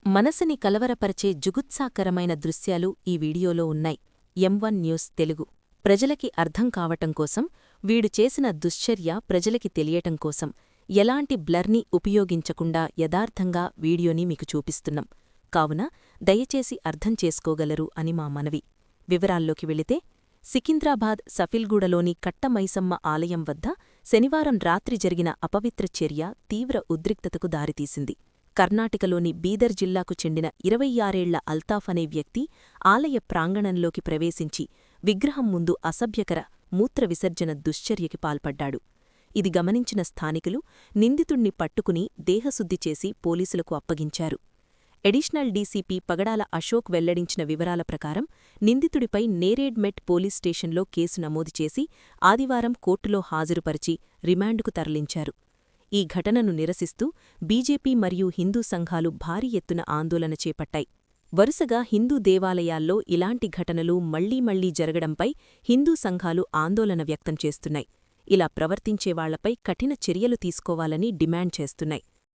మనసుని కలవరపరిచే జుగుత్సాకరమైన దృశ్యాలు ఈ వీడియోలో ఉన్నాయి. M1 news Telugu. ప్రజలకి అర్థం కావటం కోసం, వీడు చేసిన దుశ్చర్య ప్రజలకి తెలియటం కోసం ఎలాంటి బ్లర్ని ఉపయోగించకుండా యథార్థంగా వీడియోని మీకు చూపిస్తున్నాం. కావున దయచేసి అర్థం చేసుకోగలరు అని మా మనవి. వివరాల్లోకి వెళితే, సికింద్రాబాద్ సఫిల్గూడలోని కట్టమైసమ్మ ఆలయం వద్ద శనివారం రాత్రి జరిగిన అపవిత్ర చర్య తీవ్ర ఉద్రిక్తతకు దారితీసింది. కర్ణాటకలోని బీదర్ జిల్లాకు చెందిన 26 ఏళ్ల అల్తాఫ్ అనే వ్యక్తి ఆలయ ప్రాంగణంలోకి ప్రవేశించి విగ్రహం ముందు అసభ్యకర మూత్ర విసర్జన దుశ్చర్యకి పాల్పడ్డాడు. ఇది గమనించిన స్థానికులు నిందితుణ్ణి పట్టుకుని దేహశుద్ధి చేసి పోలీసులకు అప్పగించారు. ఎడిషనల్ డీసీపీ పగడాల అశోక్ వెల్లడించిన వివరాల ప్రకారం నిందితుడిపై నేరేడ్మెట్ పోలీస్ స్టేషన్లో కేసు నమోదు చేసి ఆదివారం కోర్టులో హాజరుపరిచి రిమాండుకు తరలించారు. ఈ ఘటనను నిరసిస్తూ బీజేపీ మరియు హిందూ సంఘాలు భారీ ఎత్తున ఆందోళన చేపట్టాయి. వరుసగా హిందూ దేవాలయాల్లో ఇలాంటి ఘటనలు మళ్లీ జరగడంపై హిందూ సంఘాలు ఆందోళన వ్యక్తం చేస్తున్నాయి. ఇలా ప్రవర్తించేవాళ్లపై కఠిన చర్యలు తీసుకోవాలని డిమాండ్ చేస్తున్నాయి.